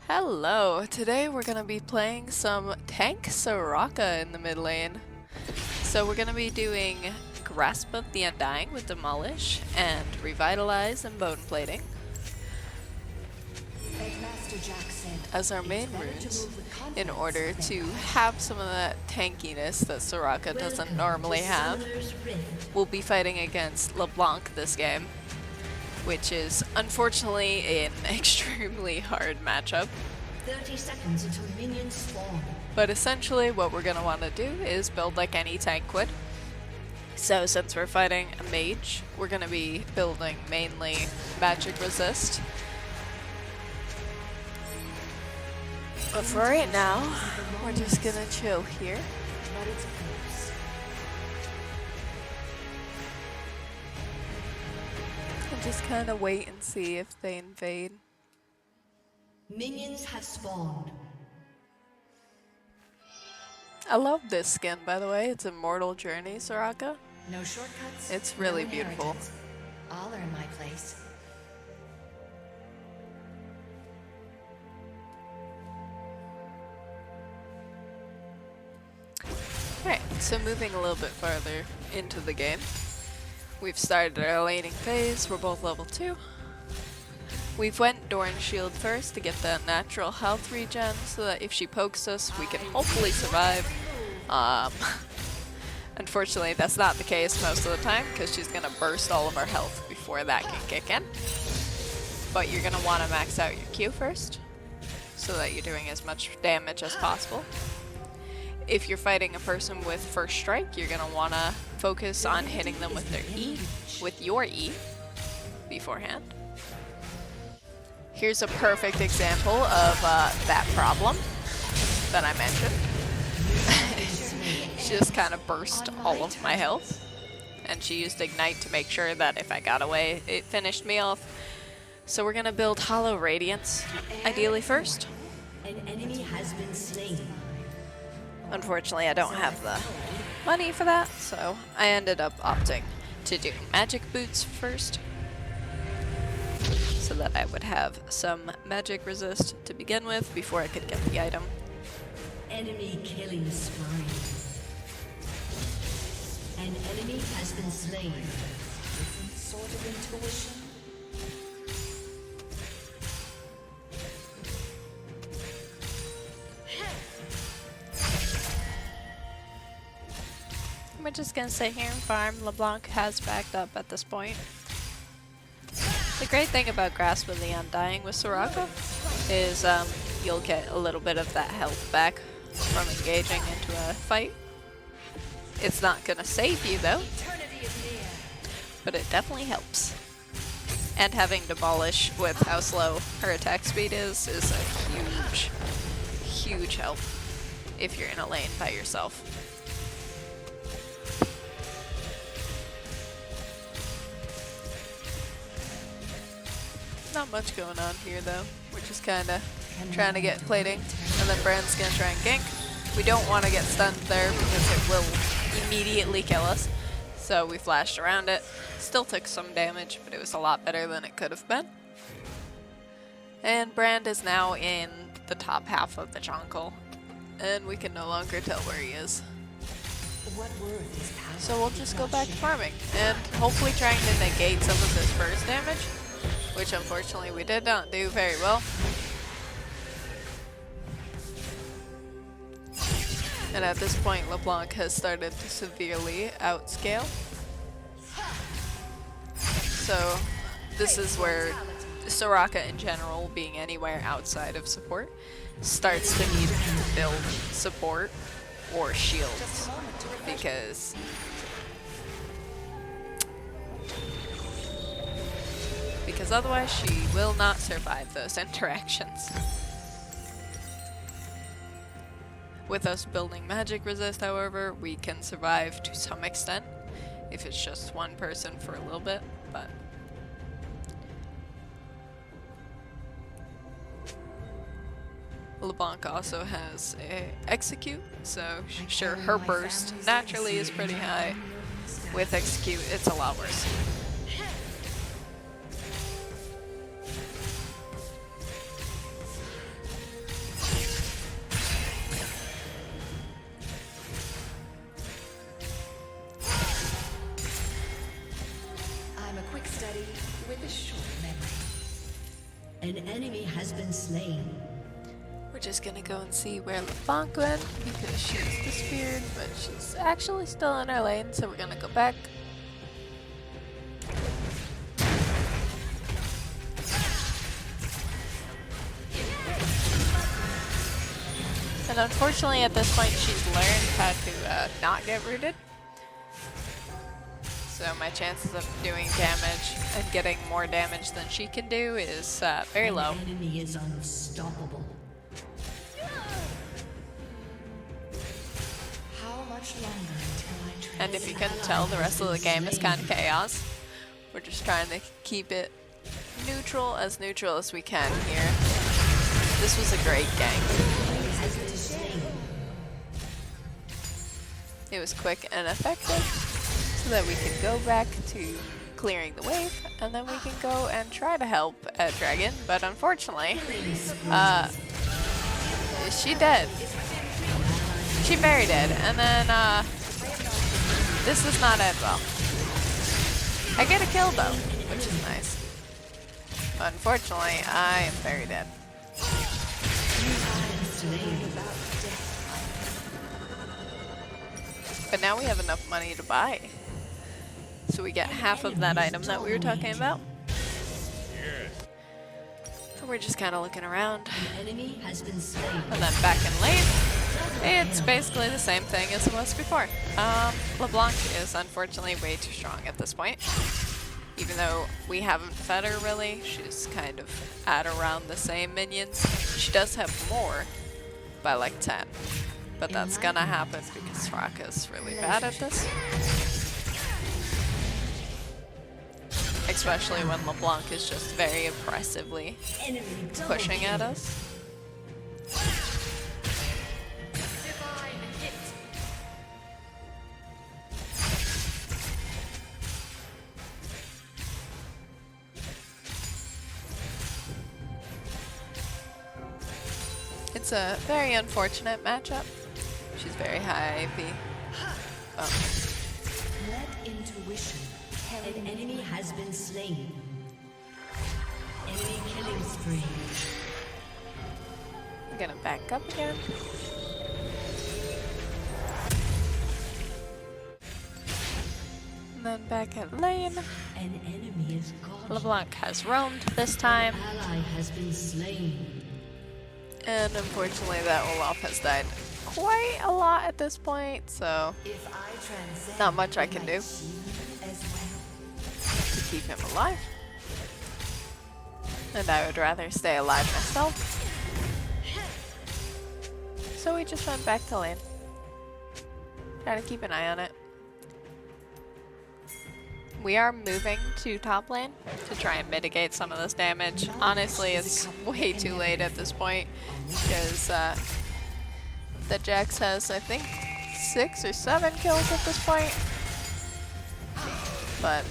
Hello, today we're going to be playing some tank Soraka in the mid lane. So we're going to be doing Grasp of the Undying with Demolish and Revitalize and Bone Plating as our main runes in order to have some of that tankiness that Soraka doesn't normally have. We'll be fighting against LeBlanc this game, which is unfortunately an extremely hard matchup. 30 seconds until minions spawn. But essentially what we're going to want to do is build like any tank would. So since we're fighting a mage, we're going to be building mainly magic resist. But for right now, we're just going to chill here. And just kind of wait and see if they invade. Minions have spawned. I love this skin, by the way. It's Immortal Journey, Soraka. No shortcuts. It's really no beautiful. inheritance. All are in my place. Alright, so moving a little bit farther into the game. We've started our laning phase. We're both level 2. We've went Doran's Shield first to get that natural health regen so that if she pokes us, we can hopefully survive. Unfortunately, that's not the case most of the time because she's going to burst all of our health before that can kick in. But you're going to want to max out your Q first so that you're doing as much damage as possible. If you're fighting a person with first strike, you're going to want to focus on hitting them with their E, with your E, beforehand. Here's a perfect example of that problem that I mentioned. She just kind of burst all of my health, and she used Ignite to make sure that if I got away, it finished me off. So we're going to build Hollow Radiance, ideally first. An enemy has been slain. Unfortunately, I don't have the money for that, so I ended up opting to do Magic Boots first, so that I would have some magic resist to begin with before I could get the item. Enemy killing spree. An enemy has been slain. Different sort of intuition. We're just gonna sit here and farm. LeBlanc has backed up at this point. The great thing about Grasp of the Undying with Soraka is you'll get a little bit of that health back from engaging into a fight. It's not gonna save you though, but it definitely helps. And having Demolish with how slow her attack speed is a huge, huge help if you're in a lane by yourself. Not much going on here though. We're just kind of trying to get plating, and then Brand's gonna try and gank. We don't want to get stunned there because it will immediately kill us. So we flashed around it. Still took some damage, but it was a lot better than it could have been. And Brand is now in the top half of the jungle, and we can no longer tell where he is. So we'll just go back to farming and hopefully trying to negate some of this burst damage, which unfortunately we did not do very well. And at this point, LeBlanc has started to severely outscale. So this is where Soraka in general, being anywhere outside of support, starts to need to build support or shields, because otherwise she will not survive those interactions. With us building magic resist, however, we can survive to some extent if it's just one person for a little bit, but LeBlanc also has a execute, so sure, her burst naturally is pretty high. With execute, it's a lot worse. An enemy has been slain. We're just gonna go and see where LeBlanc went because she's disappeared, but she's actually still in our lane, so we're gonna go back. And unfortunately at this point she's learned how to not get rooted. So my chances of doing damage and getting more damage than she can do is very low. An enemy is unstoppable. How much longer until I And if you couldn't tell, the rest of the game is kind of chaos. We're just trying to keep it neutral as we can here. This was a great game. It was quick and effective, so that we can go back to clearing the wave, and then we can go and try to help Dragon, but unfortunately, she dead. She very dead, and then, this does not end well. I get a kill though, which is nice. But unfortunately, I am very dead. But now we have enough money to buy. So we get half of that item that we were talking about. And we're just kind of looking around. And then back in lane, it's basically the same thing as it was before. LeBlanc is unfortunately way too strong at this point. Even though we haven't fed her really, she's kind of at around the same minions. She does have more by like 10. But that's gonna happen because Soraka is really bad at this. Especially when LeBlanc is just very impressively pushing at us. It's a very unfortunate matchup. She's very high AP. Oh. Let intuition. An enemy has been slain. Enemy killing spree. I'm gonna back up again. And then back at lane. An enemy is gone. LeBlanc has roamed this time. An ally has been slain. And unfortunately that Olaf has died quite a lot at this point, so not much I can do to keep him alive. And I would rather stay alive myself. So we just went back to lane. Try to keep an eye on it. We are moving to top lane to try and mitigate some of this damage. Honestly, it's way too late at this point because the Jax has, I think, 6 or 7 kills at this point. But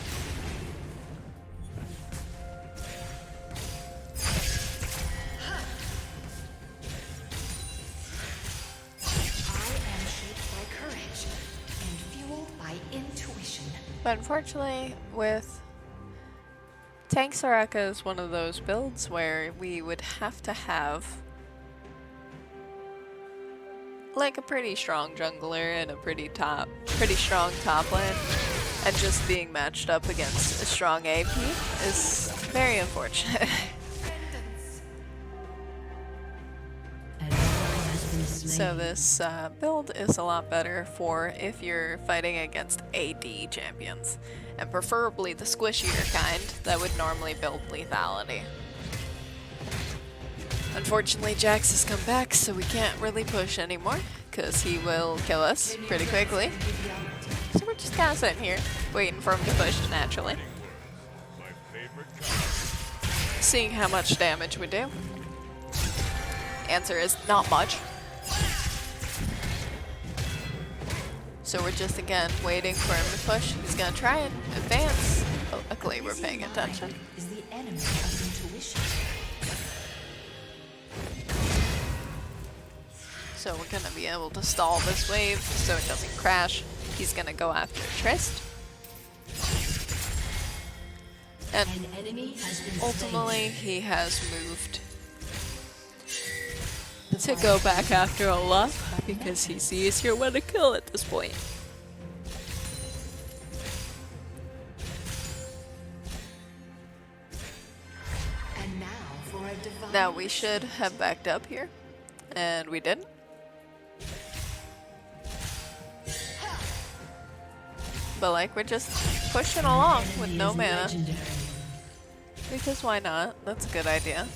But unfortunately, with Tank Soraka is one of those builds where we would have to have like a pretty strong jungler and a pretty strong top lane, and just being matched up against a strong AP is very unfortunate. So this build is a lot better for if you're fighting against AD champions, and preferably the squishier kind that would normally build lethality. Unfortunately, Jax has come back, so we can't really push anymore, because he will kill us pretty quickly. So we're just kind of sitting here, waiting for him to push naturally. Seeing how much damage we do. Answer is not much. So we're just again waiting for him to push. He's gonna try and advance. Oh, luckily we're paying attention. Is the enemy of intuition. So we're gonna be able to stall this wave so it doesn't crash. He's gonna go after Trist. And An enemy has been ultimately, he has moved to go back after Allah because he sees you want to kill at this point. And now for a divine. Now we should have backed up here, and we didn't. But like, we're just pushing along with no mana. Legendary. Because why not? That's a good idea.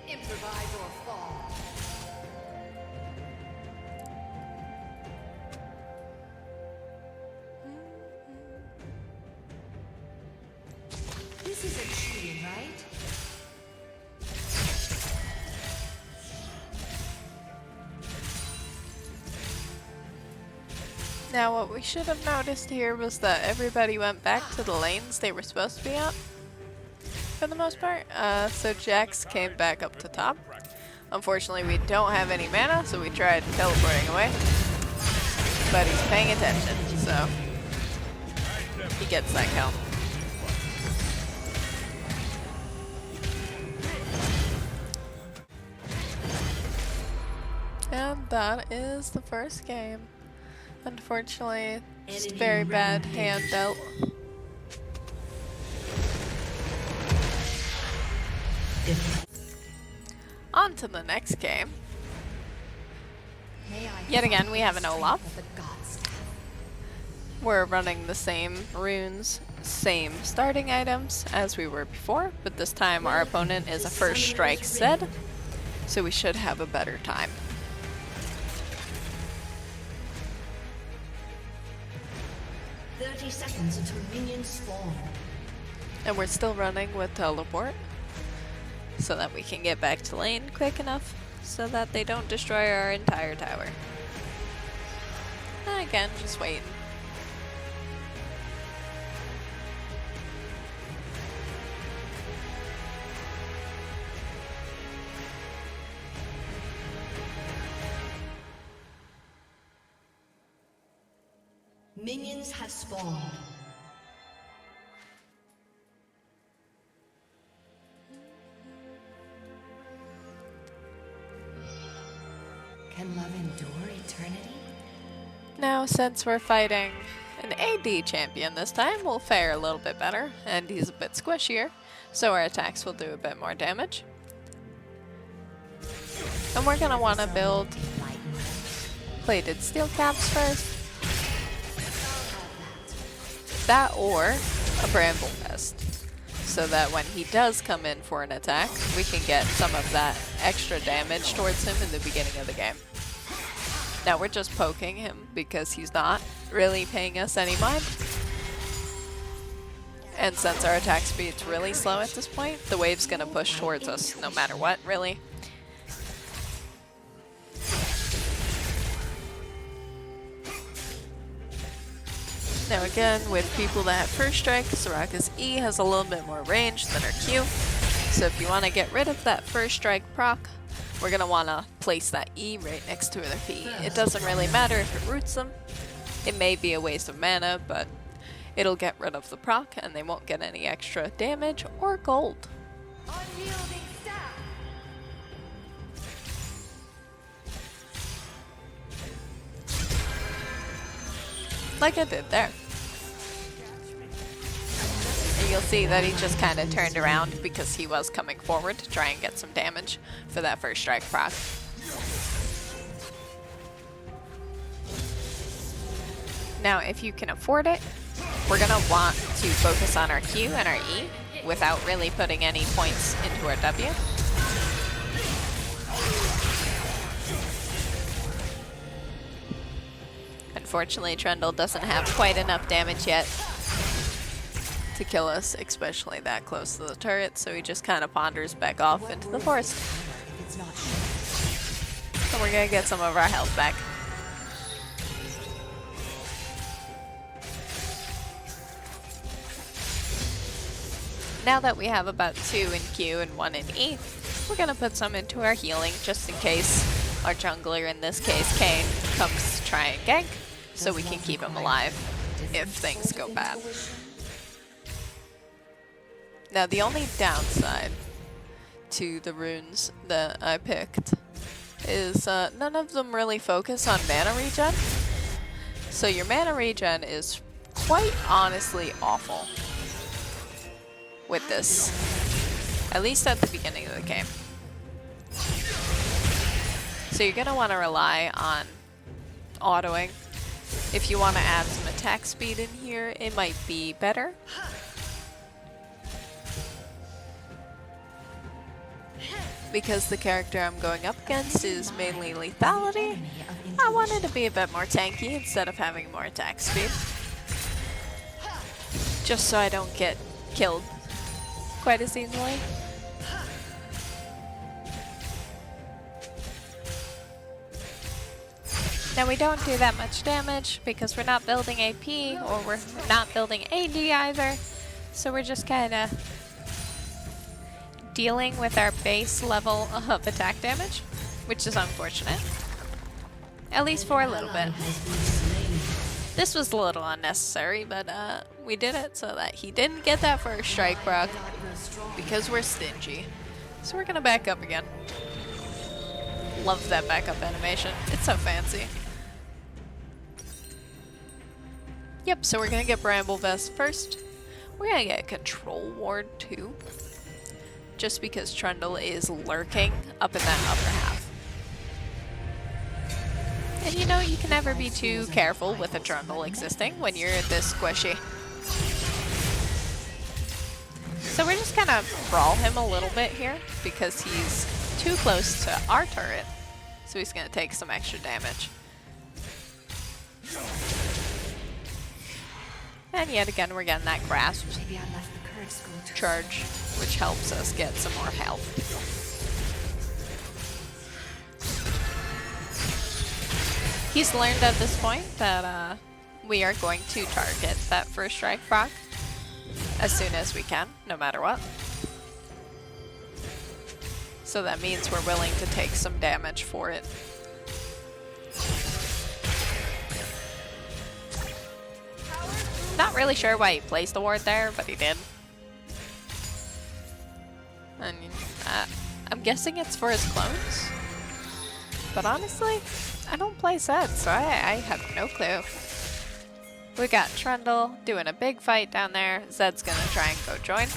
Improvise or fall. This isn't cheating, right? Now what we should have noticed here was that everybody went back to the lanes they were supposed to be at, for the most part. So Jax came back up to top. Unfortunately, we don't have any mana, so we tried teleporting away. But he's paying attention, so he gets that kill. And that is the first game. Unfortunately, just very bad hand dealt. On to the next game. Yet again, we have an Olaf. We're running the same runes, same starting items as we were before, but this time our opponent is a first strike Zed, so we should have a better time. Seconds until minions spawn. And we're still running with teleport, so that we can get back to lane quick enough so that they don't destroy our entire tower. And again, just waiting. Minions have spawned. Can love endure eternity? Now, since we're fighting an AD champion this time, we'll fare a little bit better, and he's a bit squishier, so our attacks will do a bit more damage. And we're gonna want to build plated steel caps first. That or a bramble vest, so that when he does come in for an attack, we can get some of that extra damage towards him in the beginning of the game. Now we're just poking him because he's not really paying us any mind. And since our attack speed's really slow at this point, the wave's gonna push towards us no matter what, really. Now again, with people that have first strike, Soraka's E has a little bit more range than her Q. So if you want to get rid of that first strike proc, we're going to want to place that E right next to their P. It doesn't really matter if it roots them. It may be a waste of mana, but it'll get rid of the proc and they won't get any extra damage or gold. Unyielding staff. Like I did there. And you'll see that he just kind of turned around because he was coming forward to try and get some damage for that first strike proc. Now, if you can afford it, we're going to want to focus on our Q and our E without really putting any points into our W. Unfortunately, Trundle doesn't have quite enough damage yet to kill us, especially that close to the turret, so he just kind of ponders back off into the forest. And we're gonna get some of our health back. Now that we have about 2 in Q and 1 in E, we're gonna put some into our healing just in case our jungler, in this case Kayn, comes to try and gank, so we can keep him alive if things go bad. Now the only downside to the runes that I picked is none of them really focus on mana regen. So your mana regen is quite honestly awful with this, at least at the beginning of the game. So you're going to want to rely on autoing. If you want to add some attack speed in here, it might be better. Because the character I'm going up against is mainly lethality, I wanted to be a bit more tanky instead of having more attack speed. Just so I don't get killed quite as easily. Now we don't do that much damage because we're not building AP, or we're not building AD either. So we're just kind of dealing with our base level of attack damage, which is unfortunate. At least for a little bit. This was a little unnecessary, but we did it so that he didn't get that first strike proc because we're stingy. So we're gonna back up again. Love that backup animation. It's so fancy. Yep, so we're gonna get Bramble Vest first. We're gonna get Control Ward too. Just because Trundle is lurking up in that upper half. And you know, you can never be too careful with a Trundle existing when you're this squishy. So we're just gonna brawl him a little bit here because he's too close to our turret. So he's gonna take some extra damage. And yet again, we're getting that grasp charge, which helps us get some more health. He's learned at this point that we are going to target that first strike proc as soon as we can, no matter what. So that means we're willing to take some damage for it. Not really sure why he placed the ward there, but he did. And I'm guessing it's for his clones. But honestly, I don't play Zed, so I have no clue. We got Trundle doing a big fight down there. Zed's gonna try and go join.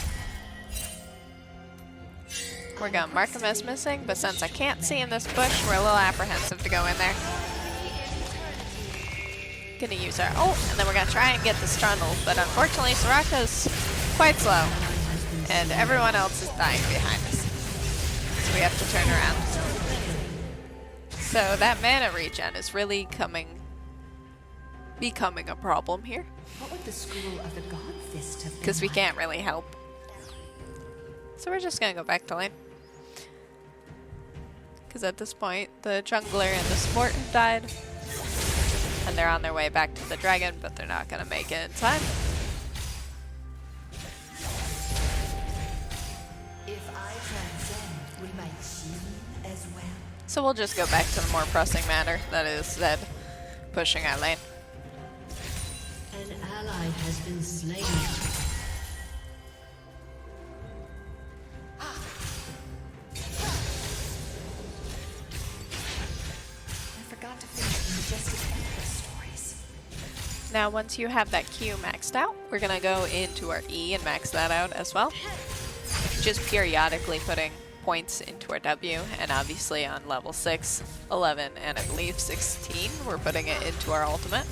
We're gonna mark him as missing, but since I can't see in this bush, we're a little apprehensive to go in there. Gonna use our ult, and then we're gonna try and get this Trundle, but unfortunately Soraka's quite slow, and everyone else is dying behind us. So we have to turn around. So that mana regen is really becoming a problem here. What would the school of the God Fist have been? Because we can't really help. So we're just gonna go back to lane. Because at this point, the jungler and the support have died. And they're on their way back to the dragon, but they're not gonna make it in time. If I transcend, will my Qi as well? So we'll just go back to the more pressing matter, that is Zed pushing our lane. An ally has been slain. I forgot to finish the majestic Empress stories. Now once you have that Q maxed out, we're gonna go into our E and max that out as well. Just periodically putting points into our W, and obviously on level 6, 11, and I believe 16, we're putting it into our ultimate.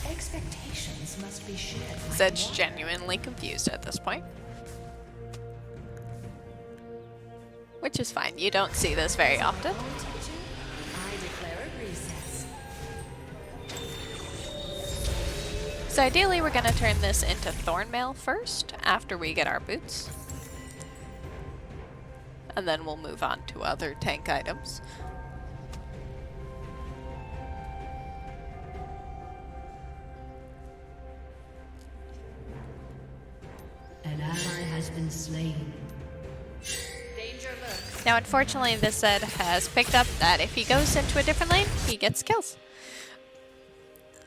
Expectations must be shared. Zed's genuinely confused at this point. Which is fine, you don't see this very often. I declare a recess. So ideally we're going to turn this into Thornmail first, after we get our boots. And then we'll move on to other tank items. An ally has been slain. Danger lurks. Now, unfortunately, this Zed has picked up that if he goes into a different lane, he gets kills.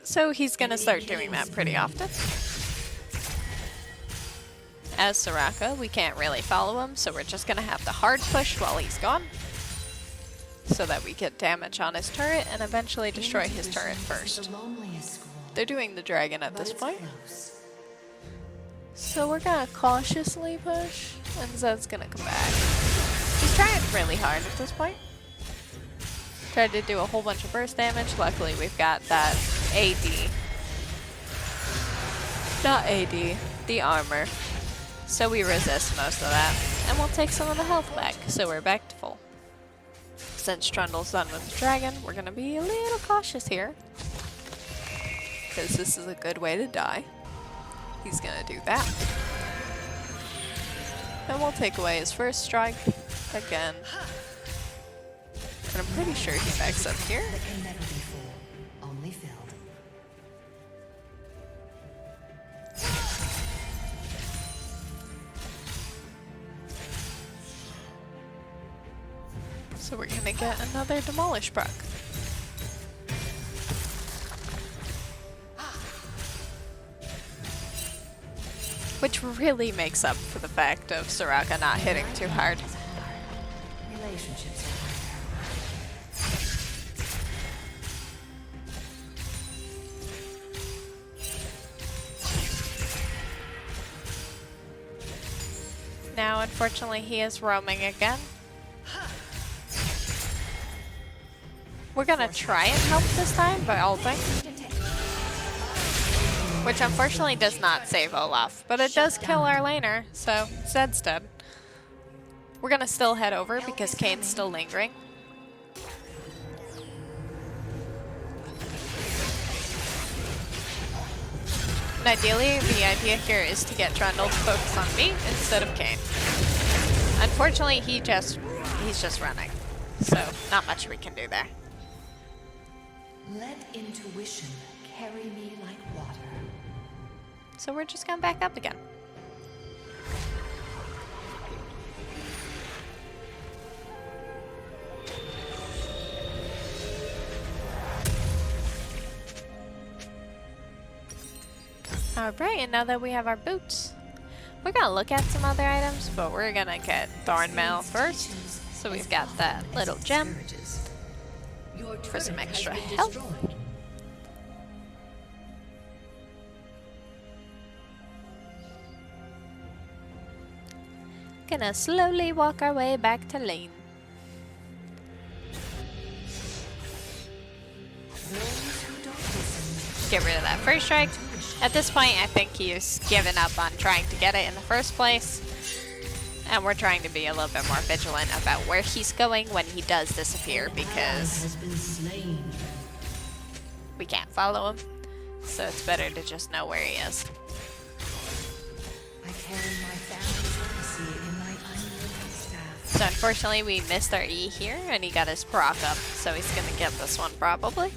So he's gonna start doing that pretty often. As Soraka, we can't really follow him, so we're just gonna have to hard push while he's gone, so that we get damage on his turret and eventually destroy his turret first. They're doing the dragon at this point. So we're gonna cautiously push, and Zed's gonna come back. He's trying really hard at this point. Tried to do a whole bunch of burst damage. Luckily, we've got that AD. Not AD, the armor. So we resist most of that. And we'll take some of the health back, so we're back to full. Since Trundle's done with the dragon, we're gonna be a little cautious here. Because this is a good way to die. He's gonna do that. And we'll take away his first strike again. And I'm pretty sure he backs up here. That can never be full, only filled. So we're gonna get another Demolish proc. Which really makes up for the fact of Soraka not hitting too hard. Relationships are Now, unfortunately, he is roaming again. We're gonna try and help this time by ulting. Which unfortunately does not save Olaf, but it does kill our laner, so Zed's dead. We're gonna still head over because Kane's still lingering. And ideally, the idea here is to get Trundle to focus on me instead of Kane. Unfortunately, he's just running, so not much we can do there. Let intuition carry me like water. So we're just gonna back up again. Alright, and now that we have our boots, we're gonna look at some other items, but we're gonna get Thornmail first. So we've got that little gem for some extra health. Gonna slowly walk our way back to lane. Get rid of that first strike. At this point, I think he's given up on trying to get it in the first place. And we're trying to be a little bit more vigilant about where he's going when he does disappear, because we can't follow him. So it's better to just know where he is. I carry my family's legacy in my unlimited staff. So unfortunately, we missed our E here, and he got his proc up, so he's gonna get this one probably.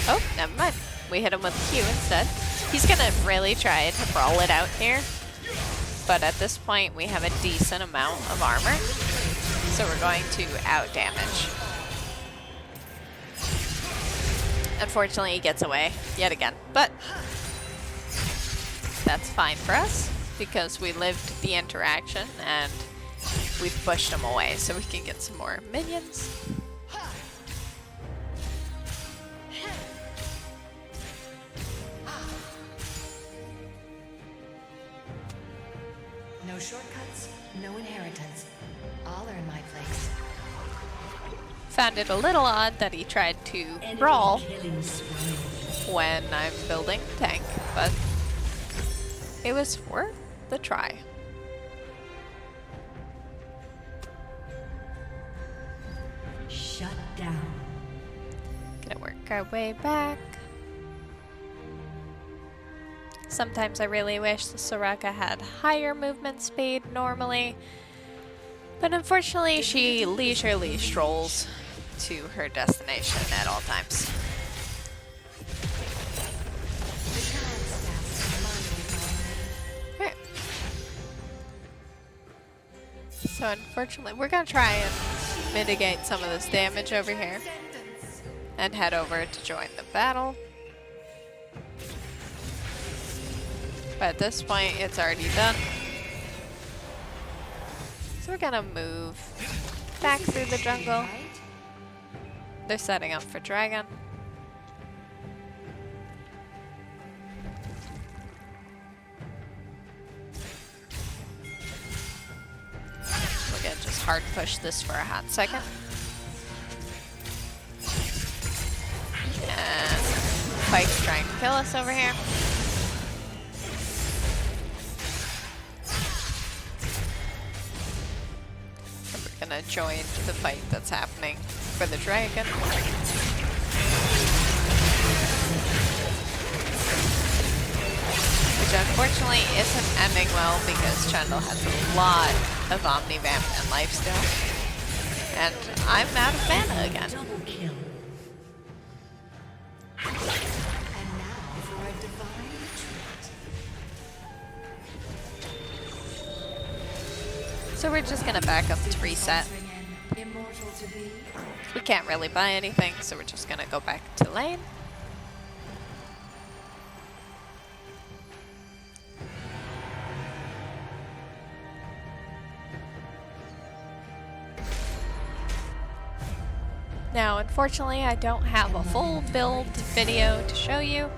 Oh, never mind. We hit him with Q instead. He's gonna really try to brawl it out here, but at this point we have a decent amount of armor, so we're going to out-damage. Unfortunately, he gets away yet again, but that's fine for us because we lived the interaction and we've pushed him away, so we can get some more minions. No shortcuts, no inheritance. I'll earn my place. Found it a little odd that he tried to brawl when I'm building tank, but it was worth the try. Shut down. Gonna work our way back. Sometimes I really wish the Soraka had higher movement speed normally, but unfortunately she leisurely strolls to her destination at all times. Alright. So unfortunately, we're gonna try and mitigate some of this damage over here and head over to join the battle. But at this point, it's already done. So we're gonna move back through the jungle. They're setting up for dragon. We're gonna just hard push this for a hot second. And Pike's trying to kill us over here. And we're gonna join the fight that's happening for the dragon. Which unfortunately isn't ending well because Trundle has a lot of Omnivamp and lifesteal. And I'm out of mana again. Double kill. And now for a divine treat. So we're just gonna back up to reset. Immortal to be. We can't really buy anything, so we're just gonna go back to lane. Now, unfortunately, I don't have a full build video to show you,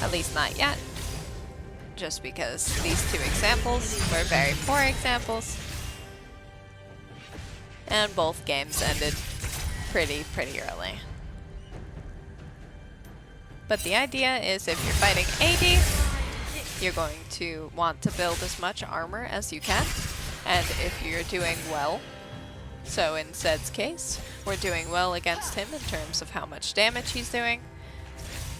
at least not yet, just because these two examples were very poor examples, and both games ended pretty early. But the idea is if you're fighting AD, you're going to want to build as much armor as you can, and if you're doing well, so in Zed's case, we're doing well against him in terms of how much damage he's doing,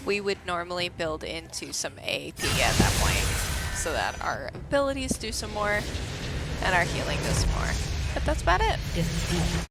we would normally build into some AAP at that point, so that our abilities do some more, and our healing does some more. But that's about it.